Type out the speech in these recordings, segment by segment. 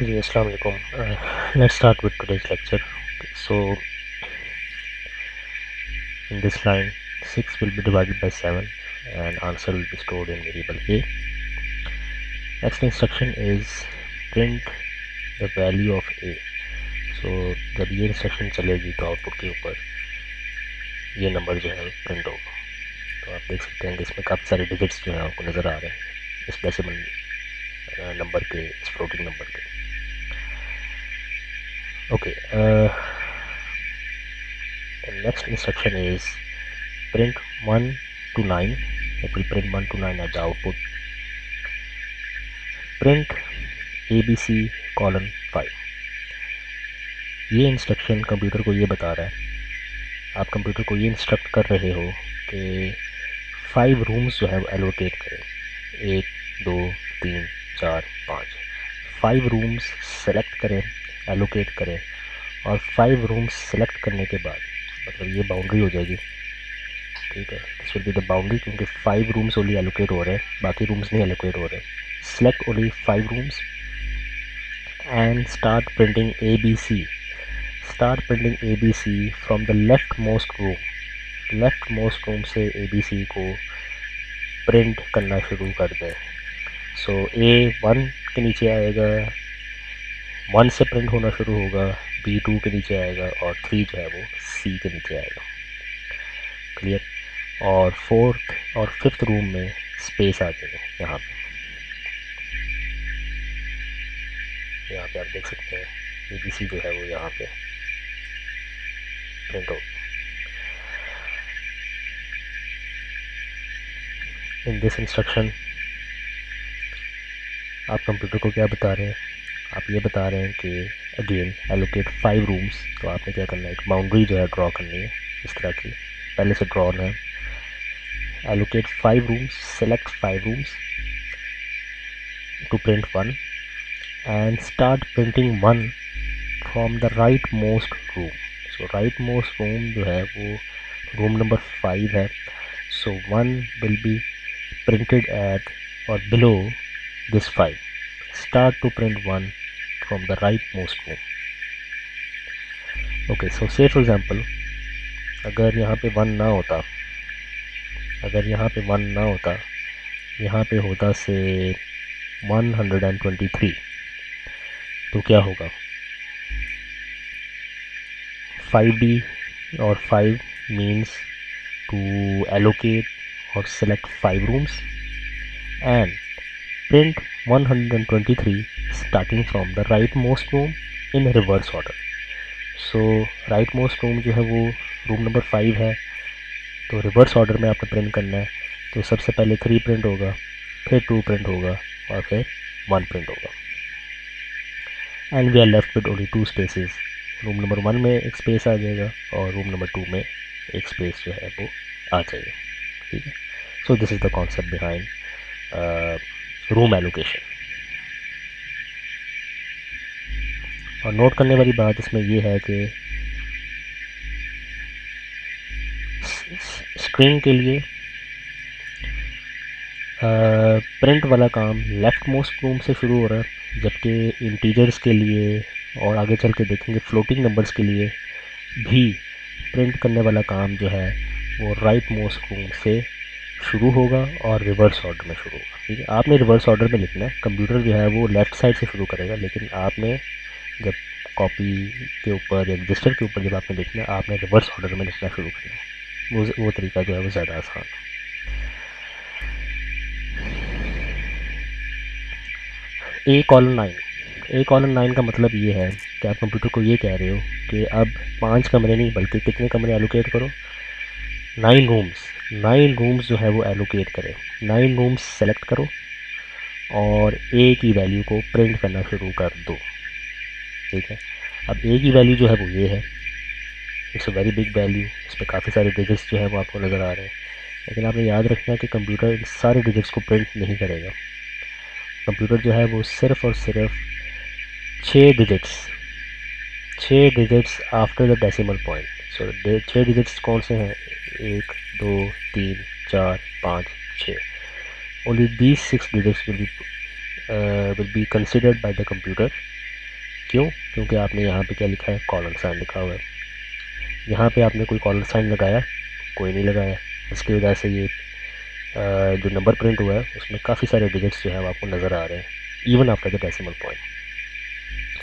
Okay, Assalamu alaikum. Let's start with today's lecture. So, in this line, 6 will be divided by 7 and answer will be stored in variable A. Next instruction is print the value of A. So, जब ये instruction चलेगी तो output के ऊपर ये number जो है print होगा. तो आप देख सकते हैं कि इसमें काफ़ी सारे डिजिट्स जो हैं आपको नज़र आ रहे हैं इस डेसिमल नंबर के, इस फ्लोटिंग नंबर के. Okay, the next instruction is print 1 to 9. It will print 1 to 9 as the output. Print ABC colon 5. ये इंस्ट्रक्शन कंप्यूटर को ये बता रहा है, आप कंप्यूटर को ये इंस्ट्रक्ट कर रहे हो कि 5 रूम्स जो है वो एलोकेट करें. 1 2 3 4 5 5 रूम्स सेलेक्ट करें, एलोकेट करें. और 5 रूम्स सेलेक्ट करने के बाद मतलब ये बाउंड्री हो जाएगी. ठीक है, this will be the boundary क्योंकि 5 रूम्स ओनली एलोकेट हो रहे हैं, बाकी रूम्स नहीं एलोकेट हो रहे. Select only 5 rooms and start printing ABC. Start printing ABC from the left most room. Left most room से ABC को प्रिंट करना शुरू कर दें. सो A 1 के नीचे आएगा, 1 से प्रिंट होना शुरू होगा, B 2 के नीचे आएगा और 3 जो है वो C के नीचे आएगा. क्लियर. और 4th और 5th रूम में स्पेस आ जाएगा. यहाँ पे आप देख सकते हैं ABC जो है वो यहाँ पे प्रिंट हो. इन दिस इंस्ट्रक्शन आप कंप्यूटर को क्या बता रहे हैं, आप ये बता रहे हैं कि अगेन एलोकेट 5 रूम्स. तो आपने क्या करना है, एक बाउंड्री जो है ड्रॉ करनी है इस तरह की, पहले से ड्रॉ है. Allocate 5 rooms, select 5 rooms to print 1 and start printing 1 from the right most room. So right most room जो है वो रूम नंबर 5 है. So 1 will be printed at और below this 5. Start to print 1 from the rightmost room. Okay, so say for example अगर यहाँ पे 1 ना होता, अगर यहाँ पे 1 ना होता, यहाँ पे होता से 123, तो क्या होगा. 5D और 5 means to allocate or select 5 rooms and print 123 starting from the rightmost room in reverse order. So rightmost room जो है वो रूम नंबर 5 है, तो रिवर्स ऑर्डर में आपने प्रिंट करना है. तो सबसे पहले 3 प्रिंट होगा, फिर 2 प्रिंट होगा और फिर 1 प्रिंट होगा. And we are left with only 2 spaces. Room number 1 में एक स्पेस आ जाएगा और रूम नंबर 2 में एक स्पेस जो है वो आ जाएगा. ठीक है. So this is the concept behind room allocation. और नोट करने वाली बात इसमें ये है कि स्ट्रिंग के लिए प्रिंट वाला काम लेफ्ट मोस्ट रूम से शुरू हो रहा है, जबकि इंटीजर्स के लिए और आगे चल के देखेंगे फ्लोटिंग नंबर्स के लिए भी प्रिंट करने वाला काम जो है वो राइट मोस्ट रूम से शुरू होगा और रिवर्स ऑर्डर में शुरू होगा. ठीक है, आपने रिवर्स ऑर्डर में लिखना है. कंप्यूटर जो है वो लेफ़्ट साइड से शुरू करेगा, लेकिन आपने जब कॉपी के ऊपर या रजिस्टर के ऊपर जब आपने लिखना है, आपने रिवर्स ऑर्डर में लिखना शुरू करना है. वो तरीका जो है वो ज़्यादा आसान है. A colon 9. A कॉलन 9 का मतलब ये है कि आप कंप्यूटर को ये कह रहे हो कि अब 5 कमरे नहीं बल्कि कितने कमरे एलोकेट करो, 9 रूम्स. 9 रूम्स जो है वो एलोकेट करें. 9 रूम्स सेलेक्ट करो और A की वैल्यू को प्रिंट करना शुरू कर दो. ठीक है. अब A की वैल्यू जो है वो ये है. It's a very big value. इस पर काफ़ी सारे डिजिट्स जो है वो आपको नज़र आ रहे हैं, लेकिन आपने याद रखना है कि कंप्यूटर इन सारे डिजिट्स को प्रिंट नहीं करेगा. कंप्यूटर जो है वो सिर्फ़ और सिर्फ 6 digits after the decimal point. So 6 digits कौन से हैं, 1 2 3 4 5 6. Only these 6 digits will be considered by the computer क्यों? क्योंकि आपने यहाँ पे क्या लिखा है, कॉलन साइन लिखा हुआ है। यहाँ पे आपने कोई कॉलन साइन लगाया, कोई नहीं लगाया, इसकी वजह से ये जो नंबर प्रिंट हुआ है उसमें काफ़ी सारे डिजिट्स जो है वो आपको नज़र आ रहे हैं, even after the decimal point.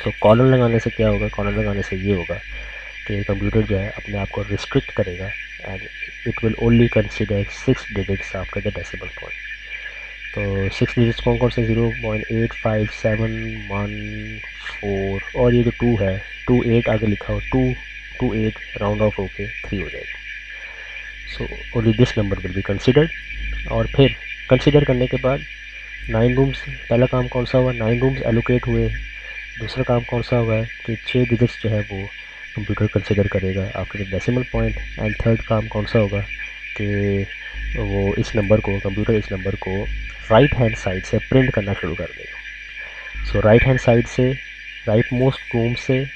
तो कॉलन लगाने से क्या होगा, कॉलन लगाने से ये होगा कि कंप्यूटर जो है अपने आप को रिस्ट्रिक्ट करेगा and it will only consider 6 digits after the decimal point. तो 6 डिजिट्स कौन कौन से, 0.857114 और ये जो 2 है, 28 आगे लिखा हो, 228 राउंड ऑफ होके 3 हो जाएगा। So only this number will be considered. और फिर कंसिडर करने के बाद 9 रूम्स, पहला काम कौन सा हुआ, 9 रूम्स एलोकेट हुए। दूसरा काम कौन सा हुआ है कि 6 डिजिट्स जो है वो कंप्यूटर कंसिडर करेगा after the decimal point. And third काम कौन सा होगा कि वो इस नंबर को, कंप्यूटर इस नंबर को राइट हैंड साइड से प्रिंट करना शुरू कर देगा। सो राइट हैंड साइड से, राइट मोस्ट रूम से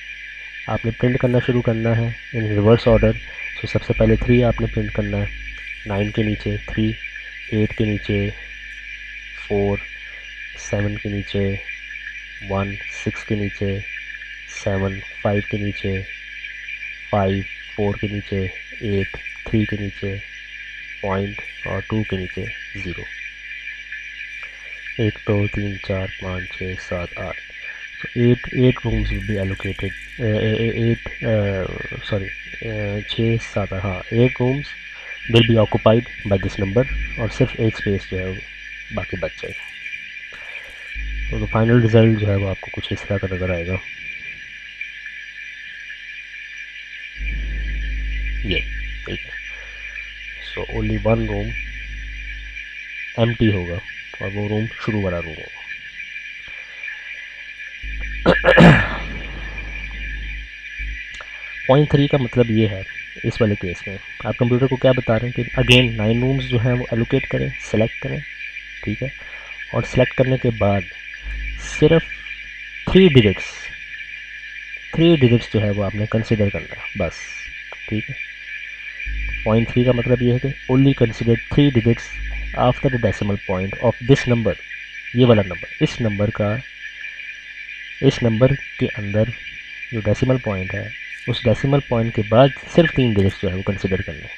आपने प्रिंट करना शुरू करना है इन रिवर्स ऑर्डर। सो सबसे पहले 3 आपने प्रिंट करना है, 9 के नीचे 3, 8 के नीचे 4, 7 के नीचे 1, 6 के नीचे 7, 5 के नीचे 5, 4 के नीचे 8, 3 के नीचे पॉइंट और 2 के नीचे 0। 1 2 3 4 5 6 7 8। So 8 rooms will be allocated. 6 7, हाँ 8 rooms will be occupied by this number और सिर्फ एक स्पेस जो है वो बाकी बच जाएगी। तो फाइनल रिजल्ट जो है वो आपको कुछ इस तरह का नज़र आएगा, ये ठीक है। सो ओनली 1 रूम एम्प्टी होगा और वो रूम शुरू वाला रूम होगा। पॉइंट 3 का मतलब ये है, इस वाले केस में आप कंप्यूटर को क्या बता रहे हैं कि अगेन 9 रूम्स जो हैं वो एलोकेट करें, सेलेक्ट करें, ठीक है। और सेलेक्ट करने के बाद सिर्फ 3 डिजिट्स जो है वो आपने कंसिडर करना है, बस, ठीक है। पॉइंट 3 का मतलब ये है कि only consider 3 digits after the decimal point of this number, ये वाला नंबर, इस नंबर के अंदर जो डेसिमल पॉइंट है, उस डेसिमल पॉइंट के बाद सिर्फ 3 डिजिट्स जो है वो कंसिडर करना है।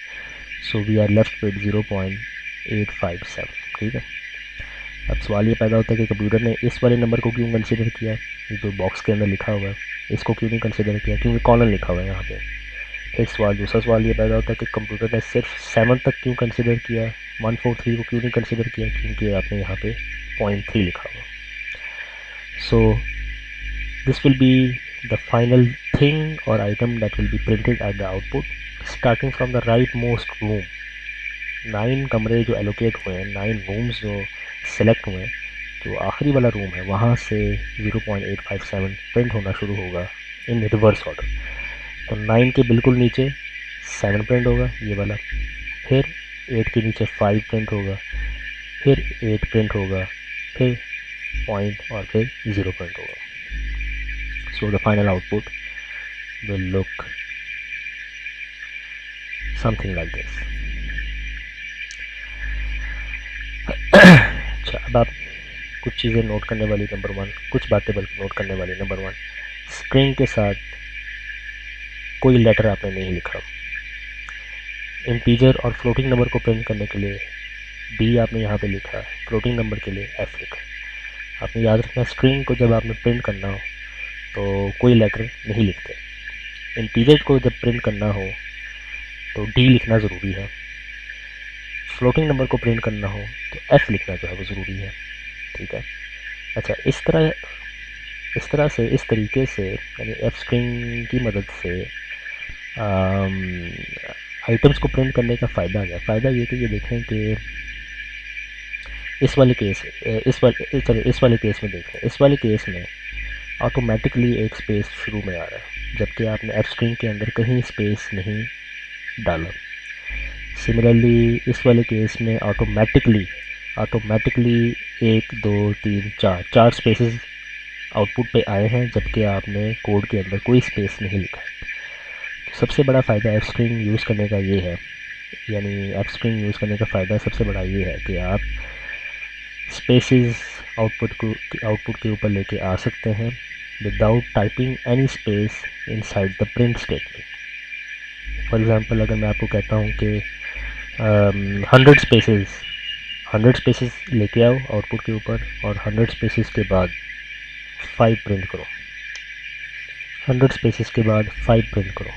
So we are left with 0.857, ठीक है। अब सवाल ये पैदा होता है कि कंप्यूटर ने इस वाले नंबर को क्यों कंसिडर किया, जो बॉक्स के अंदर लिखा हुआ है इसको क्यों नहीं कंसिडर किया, क्योंकि कॉलन लिखा हुआ है यहाँ पे। फिर दूसरा सवाल ये पैदा होता है कि कंप्यूटर ने सिर्फ 7 तक क्यों कंसिडर किया, 143 को क्यों नहीं कंसिडर किया, क्योंकि आपने यहाँ पे पॉइंट 3 लिखा हुआ। सो this will be the final thing or item that will be printed at the output starting from the rightmost room। 9 कमरे जो allocate हुए हैं, 9 rooms जो select हुए हैं, जो आखिरी वाला रूम है वहाँ से 0.857 प्रिंट होना शुरू होगा इन रिवर्स ऑर्डर। तो 9 के बिल्कुल नीचे 7 प्रिंट होगा, ये वाला, फिर 8 के नीचे 5 प्रिंट होगा, फिर 8 प्रिंट होगा, फिर पॉइंट और फिर 0 प्रिंट होगा। So the final output will look something like this। अच्छा, अब आप कुछ चीज़ें नोट करने वाली, नंबर 1, कुछ बातें बल्कि नोट करने वाली। नंबर 1, स्ट्रिंग के साथ कोई लेटर आपने नहीं लिखा। इंटीजर और फ्लोटिंग नंबर को प्रिंट करने के लिए D आपने यहाँ पे लिखा, फ्लोटिंग नंबर के लिए F लिखा। आपने याद रखना, स्ट्रिंग को जब आपने प्रिंट करना हो तो कोई लेटर नहीं लिखते। इंटीजर को जब प्रिंट करना हो तो D लिखना ज़रूरी है। फ्लोटिंग नंबर को प्रिंट करना हो तो F लिखना जो है वो ज़रूरी है, ठीक है। अच्छा, इस तरीके से यानी F स्ट्रिंग की मदद से आइटम्स को प्रिंट करने का फ़ायदा क्या? फ़ायदा ये कि ये देखें कि इस वाले केस में देखें, इस वाले केस में ऑटोमेटिकली एक स्पेस शुरू में आ रहा है, जबकि आपने एफ स्ट्रिंग के अंदर कहीं स्पेस नहीं डाला। सिमिलरली इस वाले केस में ऑटोमेटिकली 1 2 3 4 स्पेसेस आउटपुट पे आए हैं, जबकि आपने कोड के अंदर कोई स्पेस नहीं लिखा। तो सबसे बड़ा फ़ायदा एफ स्ट्रिंग यूज़ करने का ये है, यानी एफ स्ट्रिंग यूज़ करने का फ़ायदा सबसे बड़ा ये है कि आप स्पेसेस आउटपुट के ऊपर लेके आ सकते हैं without typing any space inside the print statement. For example अगर मैं आपको कहता हूँ कि 100 स्पेसेस लेके आओ आउटपुट के ऊपर और 100 स्पेसेस के बाद 5 प्रिंट करो, 100 स्पेसेस के बाद 5 प्रिंट करो।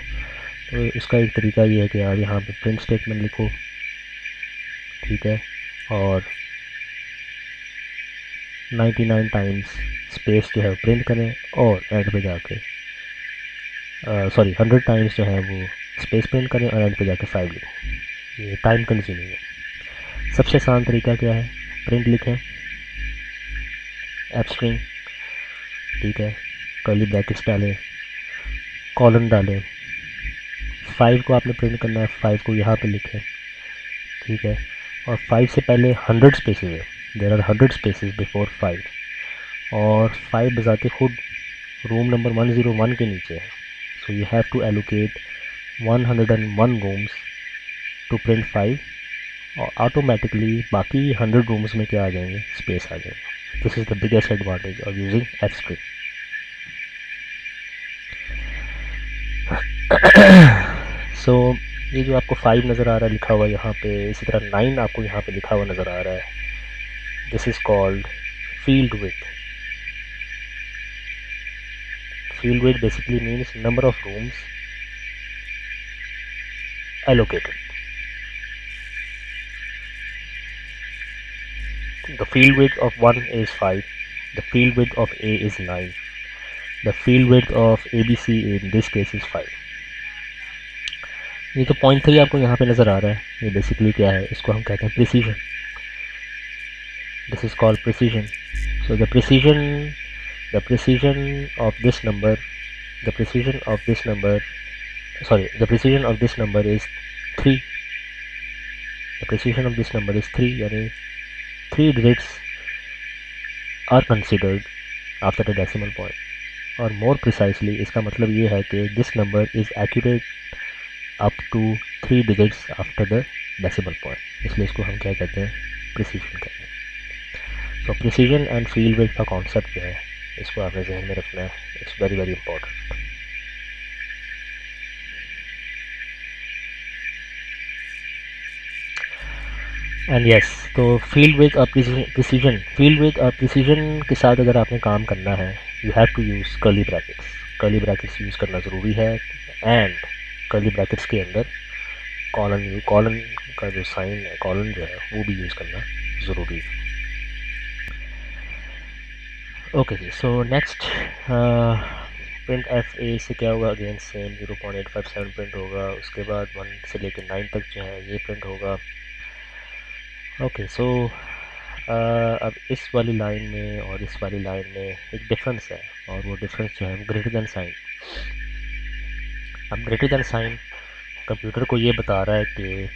तो इसका एक तरीका ये है कि आप यहाँ पे प्रिंट स्टेटमेंट लिखो, ठीक है, और 99 टाइम्स स्पेस जो है प्रिंट करें और एंड पे जाके 100 टाइम्स जो है वो स्पेस प्रिंट करें और एंड पे जाके 5 लिखें। ये टाइम कंज्यूमिंग है। सबसे आसान तरीका क्या है, प्रिंट लिखें एफ स्ट्रिंग, ठीक है, कर्ली ब्रैकेट्स डालें, कॉलन डालें, 5 को आपने प्रिंट करना है, 5 को यहाँ पे लिखें, ठीक है, और 5 से पहले 100 स्पेसेस है, देयर आर 100 स्पेसेस बिफोर 5, और 5 बजाते खुद रूम नंबर 101 के नीचे है, so you have to allocate 101 rooms to print 5, और ऑटोमेटिकली बाकी 100 रूम्स में क्या आ जाएंगे, स्पेस आ जाएंगे। This is the biggest advantage of using f string. So ये जो आपको 5 नज़र आ रहा है लिखा हुआ यहाँ पे, इसी तरह 9 आपको यहाँ पे लिखा हुआ नज़र आ रहा है, this is called field width. Field width basically means number of rooms allocated. The field width of 1 is 5, the field width of A is 9, the field width of ABC in this case is 5. ये जो point 3 आपको यहाँ पे नज़र आ रहा है, ये basically क्या है, इसको हम कहते हैं precision. This is called precision. So the precision of this number, the precision of this number is 3. The precision of this number is 3, यानी 3 digits are considered after the decimal point, और more precisely इसका मतलब ये है कि this number is accurate up to 3 digits after the decimal point, इसलिए इसको हम क्या कहते हैं, precision कहते हैं। तो precision and field width का कॉन्सेप्ट जो है इसको आपने जहन में रखना है, it's very very important. And yes, तो फील्ड विथ और प्रिसीजन के साथ अगर आपने काम करना है, you have to use curly brackets use करना ज़रूरी है, एंड कर्ली ब्रैकेट्स के अंदर कॉलन का जो साइन है, कॉलन जो है वो भी यूज़ करना ज़रूरी है। ओके जी, so next print F A से क्या होगा, अगेन सेम 0.857 प्रिंट होगा, उसके बाद 1 से लेकर 9 तक जो है ये प्रिंट होगा। ओके, सो अब इस वाली लाइन में और इस वाली लाइन में एक डिफरेंस है, और वो डिफरेंस जो है वो ग्रेटर देन साइन। अब ग्रेटर देन साइन कंप्यूटर को ये बता रहा है कि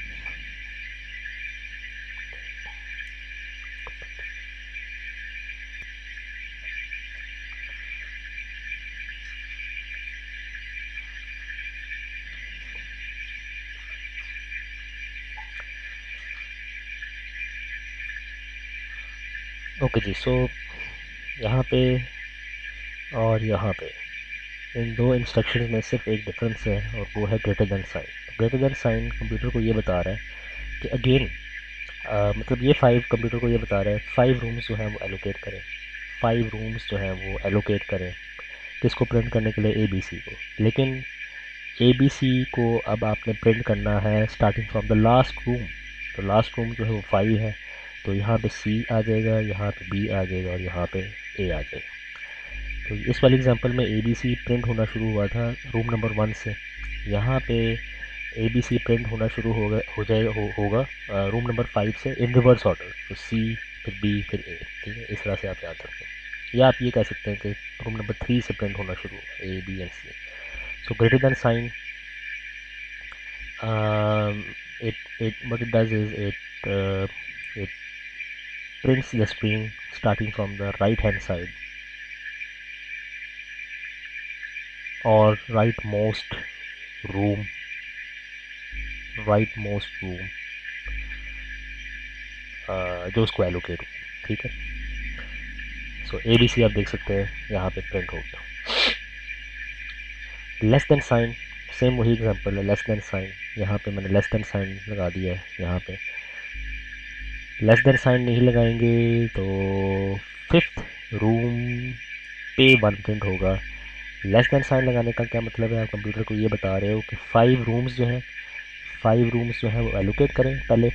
ओके जी, सो यहाँ पे और यहाँ पे इन दो इंस्ट्रक्शंस में सिर्फ एक डिफरेंस है, और वो है greater than sign. Greater than sign computer को ये बता रहा है कि अगेन मतलब ये 5 कंप्यूटर को ये बता रहा है 5 रूम्स जो हैं वो एलोकेट करें, 5 रूम्स जो हैं वो एलोकेट करें किसको प्रिंट करने के लिए, ABC को। लेकिन ABC को अब आपने प्रिंट करना है starting from the last room, तो लास्ट रूम जो है वो 5 है, तो यहाँ पे C आ जाएगा, यहाँ पे B आ जाएगा और यहाँ पे A आ जाएगा। तो इस वाली एग्जांपल में ABC प्रिंट होना शुरू हुआ था रूम नंबर 1 से, यहाँ पे ABC प्रिंट होना शुरू होगा रूम नंबर 5 से इन रिवर्स ऑर्डर, तो C फिर B फिर A, ठीक है, इस तरह से आप याद रखें। या आप ये कह सकते हैं कि रूम नंबर 3 से प्रिंट होना शुरू होगा, A B and C। So greater than sign what it does is it prints the string starting from the right hand side or rightmost room जो उसको एलोकेट हो, ठीक है। सो ABC आप देख सकते हैं यहाँ पे प्रिंट हो गया। लेस देन साइन, सेम वही एग्जांपल है, लेस देन साइन, यहाँ पे मैंने लेस देन साइन लगा दिया है। यहाँ पे लेस देन साइन नहीं लगाएंगे तो फिफ्थ रूम पे 1 प्रिंट होगा। लेस देन साइन लगाने का क्या मतलब है, आप कंप्यूटर को ये बता रहे हो कि 5 रूम्स जो हैं, 5 रूम्स जो हैं वो एलोकेट करें पहले,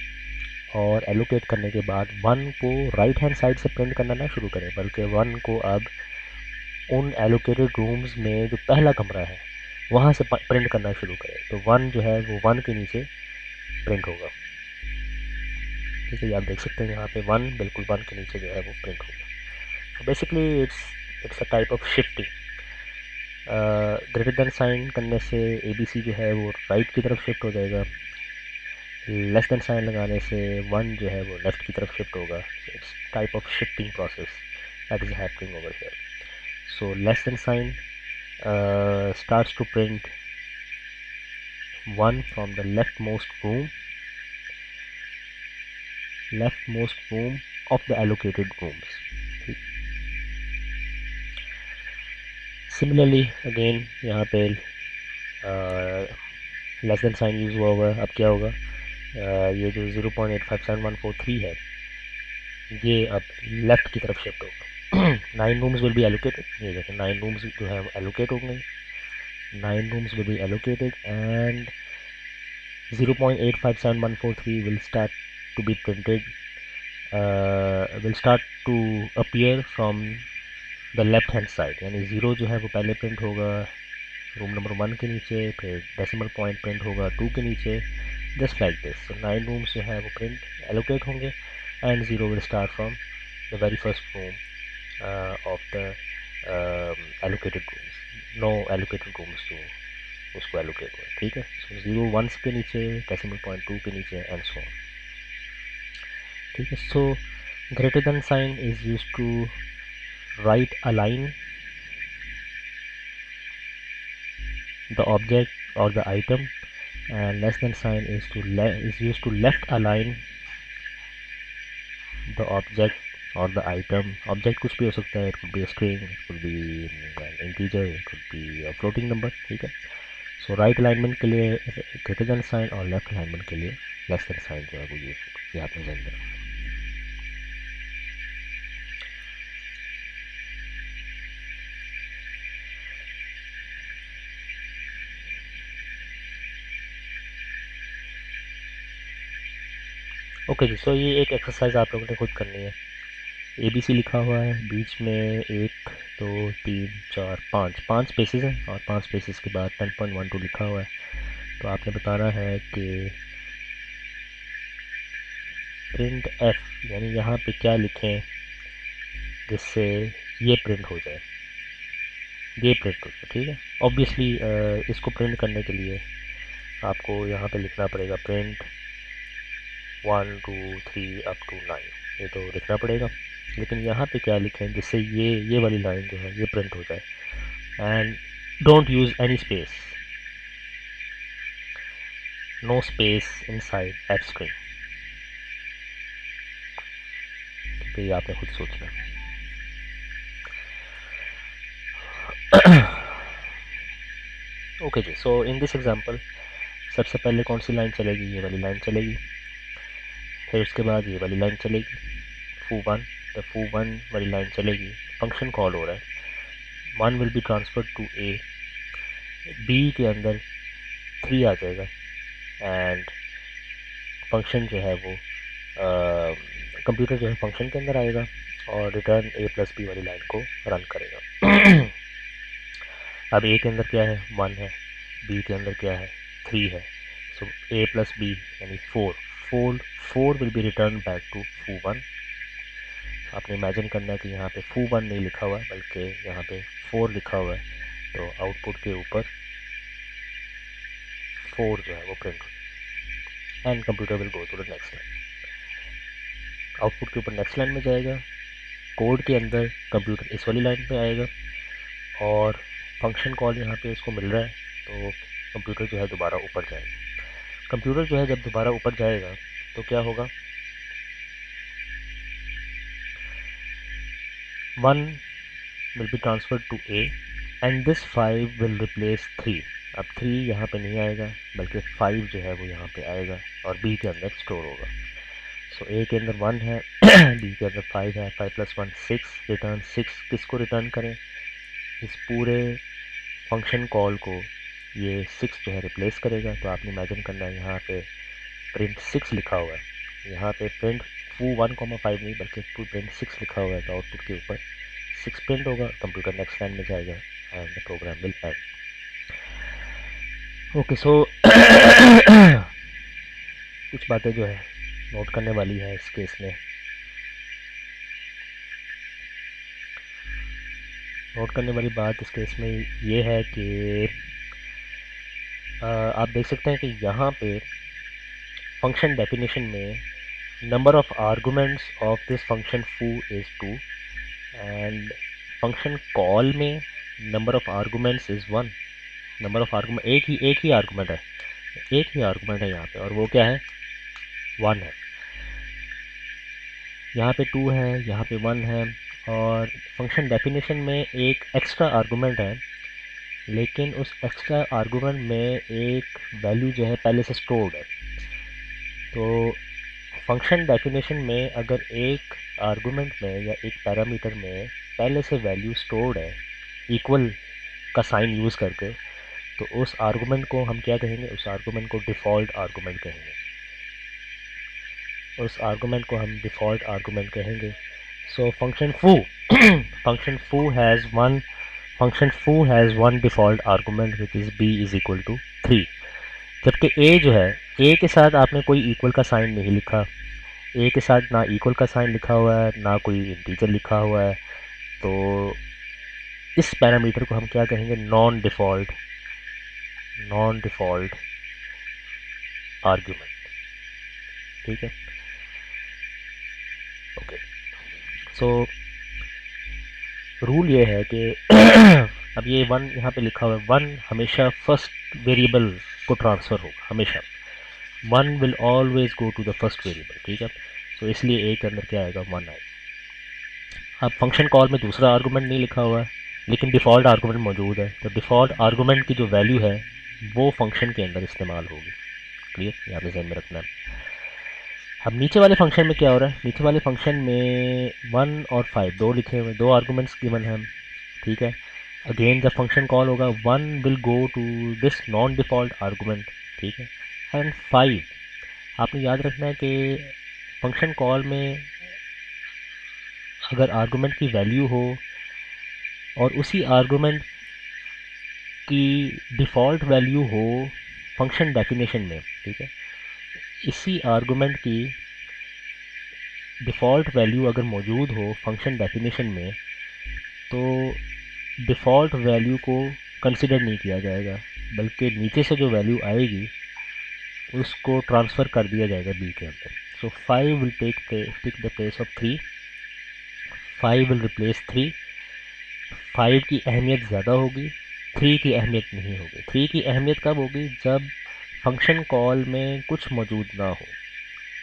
और एलोकेट करने के बाद 1 को राइट हैंड साइड से प्रिंट करना ना शुरू करें, बल्कि 1 को अब उन एलोकेटेड रूम्स में जो पहला कमरा है वहाँ से प्रिंट करना शुरू करें। तो 1 जो है वो 1 के नीचे प्रिंट होगा। ठीक है, आप देख सकते हैं यहाँ पे 1 बिल्कुल 1 के नीचे जो है वो प्रिंट होगा। तो basically it's a type of shifting. Greater than sign करने से ABC जो है वो राइट की तरफ शिफ्ट हो जाएगा, लेस देन साइन लगाने से 1 जो है वो लेफ़्ट की तरफ शिफ्ट होगा। It's type of shifting process that is happening over here. So less than sign starts to print 1 from the leftmost room of the allocated rooms. Similarly again यहाँ पे लेस देन साइन यूज़ हुआ हुआ है। अब क्या होगा, ये जो 0.857143 है ये अब लेफ़्ट की तरफ शिफ्ट होगा। 9 रूम्स विल बी एलोकेटेड, ये देखें 9 रूम्स जो है एलोकेट हो गए, 9 rooms will be allocated and 0.857143 will start to be printed, will start to appear from the left hand side, यानी 0 जो है वो पहले प्रिंट होगा रूम नंबर 1 के नीचे, फिर डेसिमल पॉइंट प्रिंट होगा 2 के नीचे, जस्ट लाइक दिस। 9 रूम्स जो है वो प्रिंट एलोकेट होंगे and 0 will start from the very first room of the allocated rooms, no allocated rooms जो उसको एलोकेट हुआ। ठीक है, सो 0 1 के नीचे, डेसिमल पॉइंट 2 के नीचे एंड सो ऑन। ठीक है, so greater than sign is use to right align the object or the item, and less than sign is used to left align the object or the item. Object कुछ भी हो सकता है, it could be a string, it could be an integer, it could be a floating number। ठीक है, सो right alignment के लिए greater than sign और लेफ्ट अलाइनमेंट के लिए लेस देन साइन जो है वो यूज होगा। ये आपने ध्यान रखना। ओके जी, सो ये एक एक्सरसाइज आप लोगों ने खुद करनी है। ABC लिखा हुआ है, बीच में 1 2 3 4 5 स्पेसेस हैं और 5 स्पेसेस के बाद 10.12 लिखा हुआ है। तो आपने बताना है कि प्रिंट F यानी यहाँ पे क्या लिखें जिससे ये प्रिंट हो जाए, ये प्रिंट हो जाए। ठीक है, ऑब्वियसली इसको प्रिंट करने के लिए आपको यहाँ पे लिखना पड़ेगा प्रिंट 1 2 3 अप टू 9, ये तो लिखना पड़ेगा। लेकिन यहाँ पे क्या लिखें जिससे ये वाली लाइन जो है ये प्रिंट हो जाए, and don't use any space, no space inside F string. तो ये आपने खुद सोचना। ओके जी, सो इन दिस एग्जांपल सबसे पहले कौन सी लाइन चलेगी, ये वाली लाइन चलेगी, फिर उसके बाद ये वाली लाइन चलेगी foo1, तो foo1 वाली लाइन चलेगी, फंक्शन कॉल हो रहा है, 1 will be transferred to A, B के अंदर 3 आ जाएगा एंड फंक्शन जो है वो कंप्यूटर जो है फंक्शन के अंदर आएगा और रिटर्न A+B वाली लाइन को रन करेगा। अब A के अंदर क्या है, 1 है, B के अंदर क्या है, 3 है, सो A+B यानी 4 will be return back to foo1। आपने इमेजिन करना है कि यहाँ पे foo1 नहीं लिखा हुआ है बल्कि यहाँ पे 4 लिखा हुआ है, तो आउटपुट के ऊपर 4 जो है वो प्रिंट हो and computer will go to the next line. Output के ऊपर नेक्स्ट लाइन में जाएगा, कोड के अंदर कंप्यूटर इस वाली लाइन पे आएगा और फंक्शन कॉल यहाँ पे इसको मिल रहा है, तो कंप्यूटर जो है दोबारा ऊपर जाएगा। कंप्यूटर जो है जब दोबारा ऊपर जाएगा तो क्या होगा, 1 will be transferred to A and this 5 will replace 3। अब 3 यहाँ पे नहीं आएगा बल्कि 5 जो है वो यहाँ पे आएगा और बी के अंदर स्टोर होगा। सो ए के अंदर 1 है बी के अंदर 5 है, 5 + 1 6, रिटर्न 6 किसको रिटर्न करें, इस पूरे फंक्शन कॉल को ये 6 जो है रिप्लेस करेगा। तो आपने इमेजिन करना है यहाँ पे प्रिंट 6 लिखा हुआ है, यहाँ पे प्रिंट फू 1,5 नहीं बल्कि प्रिंट 6 लिखा हुआ है, तो आउटपुट के ऊपर 6 प्रिंट होगा, कंप्यूटर नेक्स्ट लाइन में जाएगा and the program will end. Okay, so कुछ बातें जो है नोट करने वाली है इस केस में। नोट करने वाली बात इस केस में ये है कि आप देख सकते हैं कि यहाँ पे फंक्शन डेफिनेशन में number of arguments of this function फू इज़ 2 एंड फंक्शन कॉल में number of arguments is 1। Number of argument एक ही आर्गुमेंट है, एक ही आर्गुमेंट है यहाँ पे, और वो क्या है, 1 है। यहाँ पे 2 है, यहाँ पे 1 है, और फंक्शन डेफिनेशन में एक एक्स्ट्रा आर्गुमेंट है, लेकिन उस एक्स्ट्रा आर्गुमेंट में एक वैल्यू जो है पहले से स्टोर्ड है। तो फंक्शन डेफिनेशन में अगर एक आर्गुमेंट में या एक पैरामीटर में पहले से वैल्यू स्टोर्ड है इक्वल का साइन यूज़ करके, तो उस आर्गुमेंट को हम क्या कहेंगे, उस आर्गुमेंट को डिफ़ॉल्ट आर्गुमेंट कहेंगे। उस आर्गुमेंट को हम डिफ़ॉल्ट आर्गुमेंट कहेंगे। So function foo has one default argument which is b is equal to 3। जबकि a जो है, a के साथ आपने कोई इक्वल का साइन नहीं लिखा, a के साथ ना इक्वल का साइन लिखा हुआ है ना कोई इंटीजर लिखा हुआ है, तो इस पैरामीटर को हम क्या कहेंगे, नॉन डिफ़ॉल्ट आर्गुमेंट। ठीक है, ओके। सो रूल ये है कि अब ये 1 यहाँ पे लिखा हुआ है, 1 हमेशा फर्स्ट वेरिएबल को ट्रांसफ़र होगा, हमेशा 1 will always go to the first variable. ठीक है, तो इसलिए a के अंदर क्या आएगा, 1 आएगा। अब फंक्शन कॉल में दूसरा आर्गूमेंट नहीं लिखा हुआ है लेकिन डिफ़ॉल्ट आर्गूमेंट मौजूद है, तो डिफ़ॉल्ट आर्गूमेंट की जो वैल्यू है वो फंक्शन के अंदर इस्तेमाल होगी। क्लियर, यहाँ पे ध्यान में रखना है। अब नीचे वाले फंक्शन में क्या हो रहा है, नीचे वाले फंक्शन में 1 और 5 दो लिखे हुए, दो आर्गूमेंट्स गिवन हैं। ठीक है, अगेन जब फंक्शन कॉल होगा 1 will go to this non default argument. ठीक है, एंड 5 आपने याद रखना है कि फंक्शन कॉल में अगर आर्गूमेंट की वैल्यू हो और उसी आर्गूमेंट की डिफ़ॉल्ट वैल्यू हो फंक्शन डेफिनेशन में, ठीक है, इसी आर्गूमेंट की डिफ़ॉल्ट वैल्यू अगर मौजूद हो फंक्शन डेफिनेशन में, तो डिफ़ॉल्ट वैल्यू को कंसिडर नहीं किया जाएगा, बल्कि नीचे से जो वैल्यू आएगी उसको ट्रांसफ़र कर दिया जाएगा b के अंदर। So 5 will take the place of 3, 5 will replace 3। 5 की अहमियत ज़्यादा होगी, 3 की अहमियत नहीं होगी। 3 की अहमियत कब होगी, जब फंक्शन कॉल में कुछ मौजूद ना हो।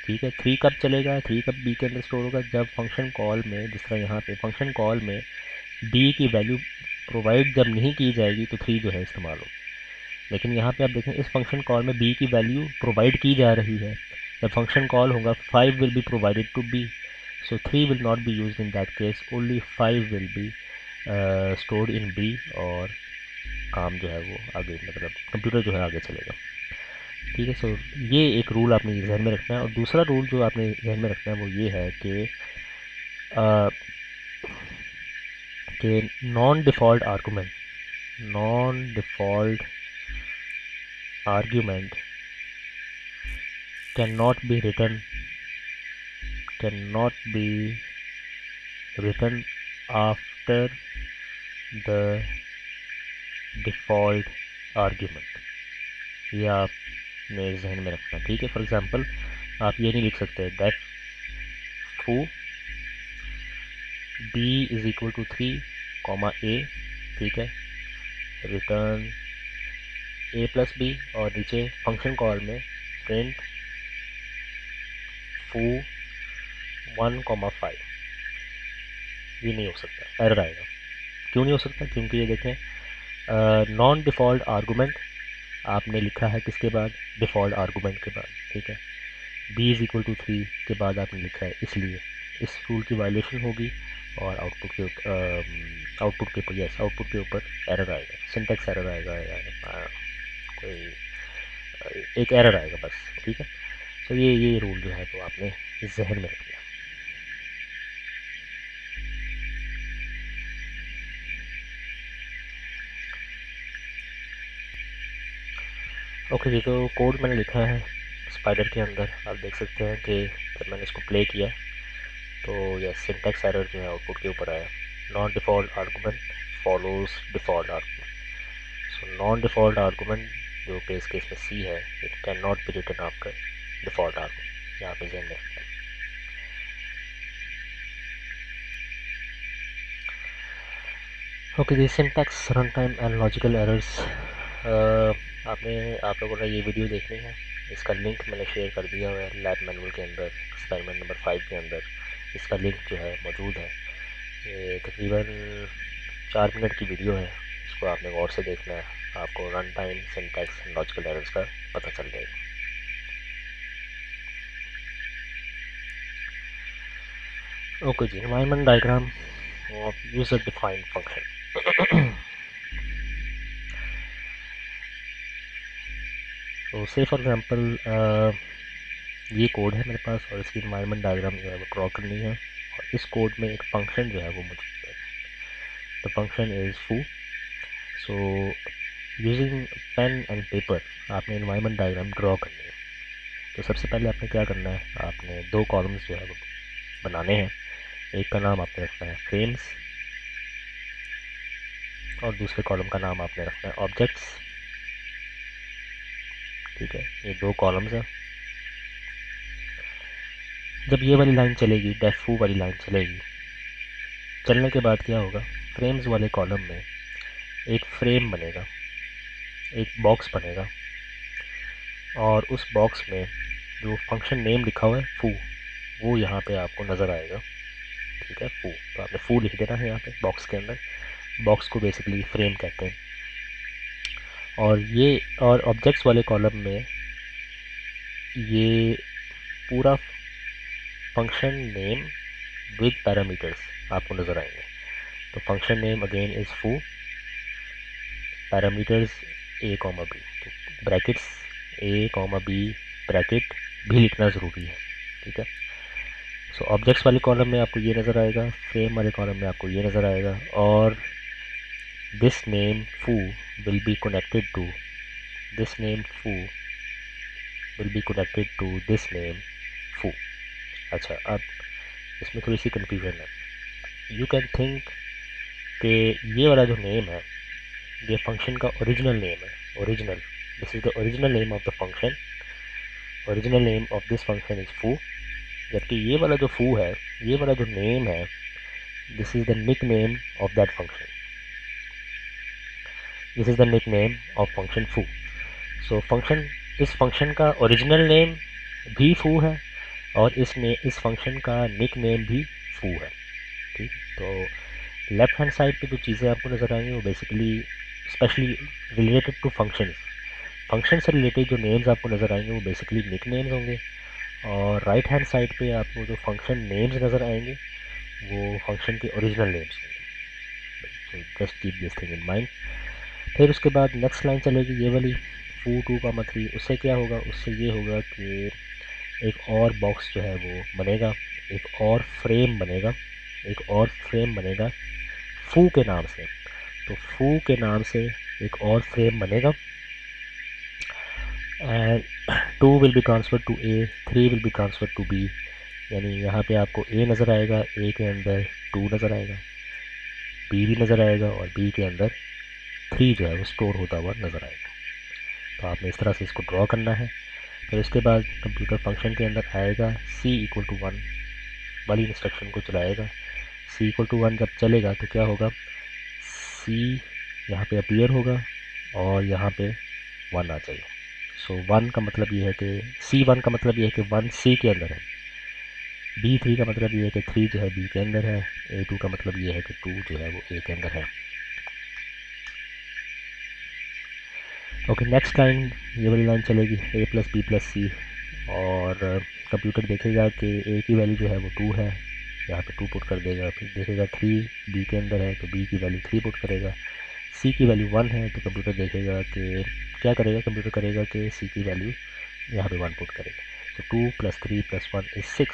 ठीक है, 3 कब चलेगा, 3 कब b के अंदर स्टोर होगा, जब फंक्शन कॉल में, जिस तरह यहाँ पे फंक्शन कॉल में b की वैल्यू प्रोवाइड जब नहीं की जाएगी तो 3 जो है इस्तेमाल होगा। लेकिन यहाँ पे आप देखें इस फंक्शन कॉल में b की वैल्यू प्रोवाइड की जा रही है, जब फंक्शन कॉल होगा 5 will be provided to b, so 3 will not be used in that case, only 5 will be stored in b, और काम जो है वो आगे, मतलब कंप्यूटर जो है आगे चलेगा। ठीक है, सो ये एक रूल आपने जहन में रखना है। और दूसरा रूल जो आपने जहन में रखना है वो ये है कि non default argument cannot be written after the default argument। ये आपने जहन में रखना। ठीक है, फॉर एग्जांपल आप ये नहीं लिख सकते that foo b is equal to 3 comma a, ठीक है, रिटर्न a प्लस b, और नीचे फंक्शन कॉल में प्रिंट फू 1,5। ये नहीं हो सकता, एरर आएगा। क्यों नहीं हो सकता, क्योंकि ये देखें नॉन डिफ़ॉल्ट आर्गूमेंट आपने लिखा है किसके बाद, डिफ़ॉल्ट आर्गूमेंट के बाद, ठीक है। b इज़ इक्वल टू 3 के बाद आपने लिखा है, इसलिए इस रूल की वायलेशन होगी और आउटपुट के ऊपर एरर आएगा, सिंटेक्स एरर आएगा या कोई एक एरर आएगा बस, ठीक है। तो ये रूल जो है वो आपने जहन में रखना है। ओके जी, तो कोड मैंने लिखा है स्पाइडर के अंदर, आप देख सकते हैं कि जब मैंने इसको प्ले किया तो यह सिंटेक्स एरर जो है आउटपुट के ऊपर आया, non default argument follows default argument. So non default argument जो कि इस केस में सी है, it can not be written after default argument, यहाँ पे ध्यान रखना है। ओके जी, syntax, run time and logical errors. आप लोगों ने ये वीडियो देखनी है, इसका लिंक मैंने शेयर कर दिया हुआ है लैब मैनुअल के अंदर, एक्सपेरिमेंट नंबर 5 के अंदर इसका लिंक जो है मौजूद है। ये तकरीबन 4 मिनट की वीडियो है, इसको आपने गौर से देखना है, आपको run time, syntax and logical errors का पता चल जाएगा। ओके जी, environment diagram of user defined function. तो से फॉर एग्जांपल ये कोड है मेरे पास और इसकी एनवायरनमेंट डायग्राम जो है वो ड्रॉ करनी है, और इस कोड में एक फंक्शन जो है वो मौजूद है, the function is foo। So using pen and paper आपने एनवायरनमेंट डायग्राम ड्रॉ करनी है। तो सबसे पहले आपने क्या करना है, आपने 2 कॉलम्स जो है वो बनाने हैं, एक का नाम आपने रखना है फ्रेम्स और दूसरे कॉलम का नाम आपने रखना है ऑब्जेक्ट्स, ठीक है। ये 2 कॉलम्स हैं। जब ये वाली लाइन चलेगी, डेफ foo वाली लाइन चलेगी, चलने के बाद क्या होगा, फ्रेम्स वाले कॉलम में एक फ्रेम बनेगा, एक बॉक्स बनेगा, और उस बॉक्स में जो फंक्शन नेम लिखा हुआ है foo, वो यहाँ पे आपको नज़र आएगा, ठीक है। foo, तो आपने foo लिख देना है यहाँ पे बॉक्स के अंदर, बॉक्स को बेसिकली फ्रेम कहते हैं। और ऑब्जेक्ट्स वाले कॉलम में ये पूरा फंक्शन नेम विद पैरामीटर्स आपको नज़र आएंगे। तो function name again is foo, parameters a, b, तो ब्रैकेट्स a, b ब्रैकेट भी लिखना ज़रूरी है, ठीक है। सो ऑब्जेक्ट्स वाले कॉलम में आपको ये नज़र आएगा, फ्रेम वाले कॉलम में आपको ये नज़र आएगा, और this name foo will be connected to this name foo will be connected to this name foo। अच्छा, अब इसमें थोड़ी सी कन्फ्यूजन है। यू कैन थिंक कि ये वाला जो नेम है ये फंक्शन का ओरिजिनल नेम है, original, this is the original name of the function, original name of this function is foo, जबकि ये वाला जो foo है, ये वाला जो नेम है, this is the nick name of that function, this is the nick name of function foo। So इस फंक्शन का ओरिजिनल नेम भी foo है और इस फंक्शन का निक नेम भी foo है, ठीक। तो लेफ्ट हैंड साइड पे जो चीज़ें आपको नज़र आएंगी वो basically specially related to function से रिलेटेड जो नेम्स आपको नज़र आएंगे वो बेसिकली निक नेम्स होंगे, और राइट हैंड साइड पे आपको जो फंक्शन नेम्स नज़र आएंगे वो फंक्शन के ओरिजिनल नेम्स होंगे। So just keep this thing in mind. फिर उसके बाद नेक्स्ट लाइन चलेगी ये वाली foo 2, 3, उससे क्या होगा, उससे ये होगा कि एक और बॉक्स जो है वो बनेगा, एक और फ्रेम बनेगा, एक और फ्रेम बनेगा foo के नाम से। तो foo के नाम से एक और फ्रेम बनेगा, and 2 will be transfer to a, 3 will be transfer to b, यानी यहाँ पे आपको a नज़र आएगा, a के अंदर 2 नज़र आएगा, b भी नज़र आएगा, और b के अंदर 3 जो है वो स्टोर होता हुआ नज़र आएगा। तो आपने इस तरह से इसको ड्रॉ करना है। फिर उसके बाद कंप्यूटर फंक्शन के अंदर आएगा c=1 वाली इंस्ट्रक्शन को चलाएगा। c=1 जब चलेगा तो क्या होगा, c यहाँ पे अपीयर होगा और यहाँ पे 1 आ जाएगा। सो 1 का मतलब ये है कि c1 का मतलब ये है कि 1 c के अंदर है, b3 का मतलब ये है कि 3 जो है b के अंदर है, a2 का मतलब ये है कि 2 जो है वो a के अंदर है। ओके, नेक्स्ट लाइन, ये वाली लाइन चलेगी a प्लस बी प्लस सी, और कंप्यूटर देखेगा कि a की वैल्यू जो है वो 2 है, यहाँ पे 2 पुट कर देगा। फिर देखेगा 3 b के अंदर है तो b की वैल्यू 3 पुट करेगा। c की वैल्यू 1 है तो कंप्यूटर देखेगा कि क्या करेगा, कंप्यूटर करेगा कि c की वैल्यू यहाँ पे 1 पुट करेगा। तो 2 प्लस 3 प्लस 1 इज़ 6।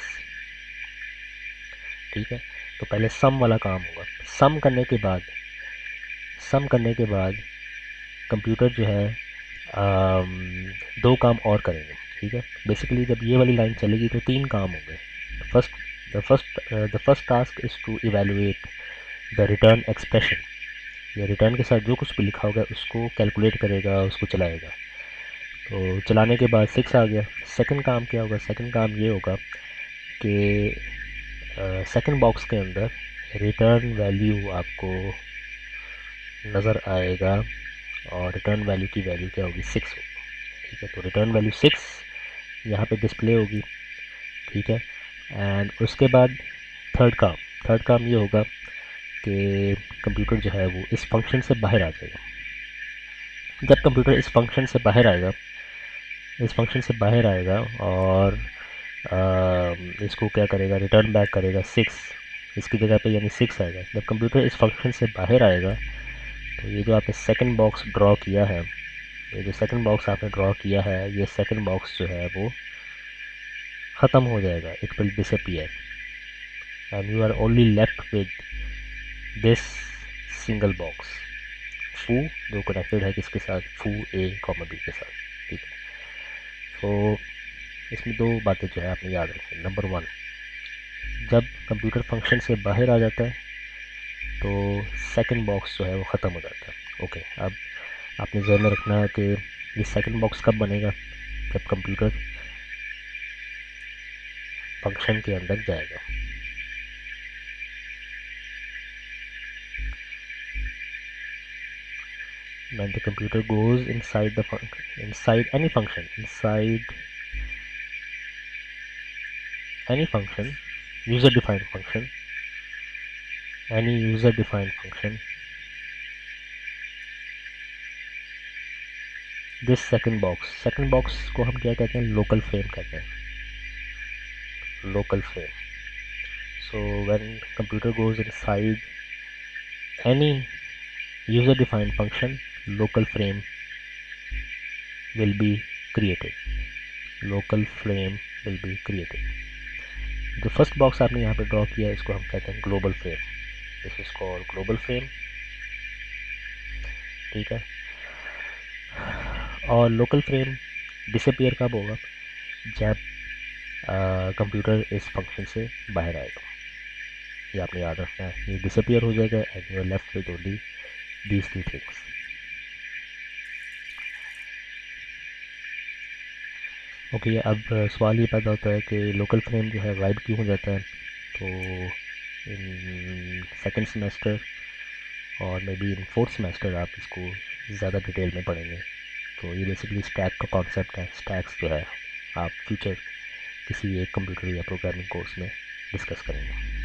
ठीक है, तो पहले सम वाला काम होगा। सम करने के बाद कंप्यूटर जो है दो काम और करेंगे। ठीक है, बेसिकली जब ये वाली लाइन चलेगी तो 3 काम होंगे। First the first task is to evaluate the return expression. ये रिटर्न के साथ जो कुछ भी लिखा होगा उसको कैलकुलेट करेगा, उसको चलाएगा। तो चलाने के बाद 6 आ गया। सेकंड काम क्या होगा, सेकंड काम ये होगा कि सेकंड बॉक्स के अंदर रिटर्न वैल्यू आपको नज़र आएगा, और रिटर्न वैल्यू की वैल्यू क्या होगी, 6 होगी। ठीक है, तो रिटर्न वैल्यू 6 यहाँ पे डिस्प्ले होगी। ठीक है, एंड उसके बाद थर्ड काम ये होगा कि कंप्यूटर जो है वो इस फंक्शन से बाहर आ जाएगा। जब कंप्यूटर इस फंक्शन से बाहर आएगा और इसको क्या करेगा, रिटर्न बैक करेगा 6, इसकी जगह पे यानी 6 आएगा। जब कंप्यूटर इस फंक्शन से बाहर आएगा तो ये जो आपने सेकंड बॉक्स ड्रॉ किया है, ये सेकंड बॉक्स जो है वो ख़त्म हो जाएगा, it will disappear, and you are only left with this single box foo, जो कनेक्टेड है किसके साथ, फू ए कॉमा बी के साथ। ठीक है, तो इसमें दो बातें जो है आपने याद रखनी। नंबर 1, जब कंप्यूटर फंक्शन से बाहर आ जाता है तो सेकंड बॉक्स जो है वो ख़त्म हो जाता है। ओके, अब आपने ध्यान में रखना है कि ये सेकंड बॉक्स कब बनेगा, जब कंप्यूटर फंक्शन के अंदर जाएगा। When the computer goes inside any function, user defined function, any user defined function, this second box को हम क्या कहते हैं, लोकल फ्रेम कहते हैं, local frame. So when computer goes inside any user defined function, local frame will be created। जो first box आपने यहाँ पे ड्रॉ किया है इसको हम कहते हैं global frame, this is called global frame. ठीक है, और लोकल फ्रेम डिसअपियर कब होगा, जब कंप्यूटर इस फंक्शन से बाहर आएगा। ये आपने याद रखना है, ये डिसअपियर हो जाएगा and you are left with only these two things. Okay, अब सवाल ये पैदा होता है कि लोकल फ्रेम जो है गायब क्यों हो जाता है। तो इन सेकेंड सेमेस्टर और may be in fourth semester आप इसको ज़्यादा डिटेल में पढ़ेंगे। तो ये बेसिकली स्टैक का कॉन्सेप्ट है। स्टैक्स जो है आप फ्यूचर किसी एक कंप्यूटर या प्रोग्रामिंग कोर्स में डिस्कस करेंगे।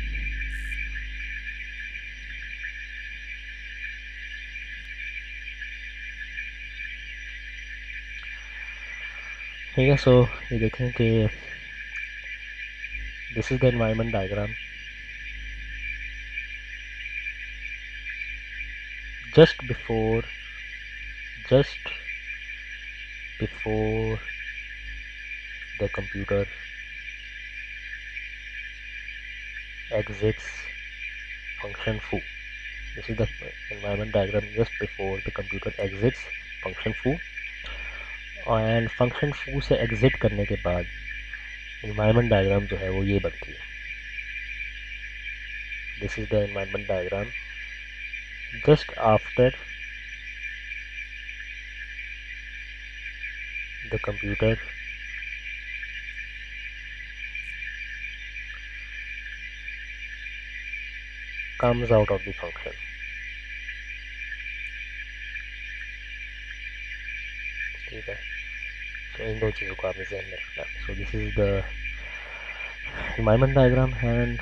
ठीक है, सो ये देखें कि this is the environment diagram. just before the computer exits function foo, this is the environment diagram just before the computer exits function foo, and function foo से exit करने के बाद environment diagram जो है वो ये बनती है। this is the environment diagram just after the computer comes out of the function। ठीक है, तो इन दो चीज़ों को आपने ध्यान में रखना। So this is the environment diagram and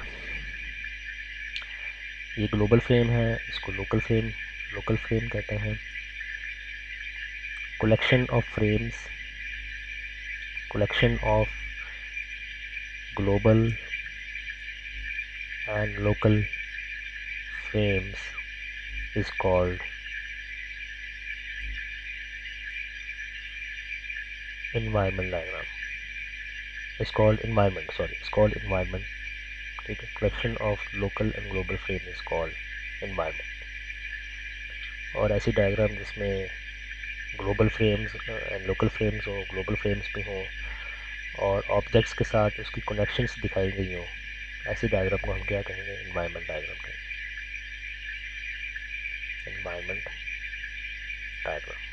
ये ग्लोबल फ्रेम है, इसको लोकल फ्रेम कहते हैं। collection of frames, collection of global and local frames is called environment diagram. It's called environment, it's called environment. ठीक है, collection of local and global frame is called environment. और ऐसी diagram जिसमें global frames and local frames हो, global frames भी हों और objects के साथ उसकी कनेक्शंस दिखाई गई हों, ऐसी डायग्राम को हम क्या कहेंगे? एनवायरनमेंट डायग्राम कहेंगे, एनवायरनमेंट डायग्राम।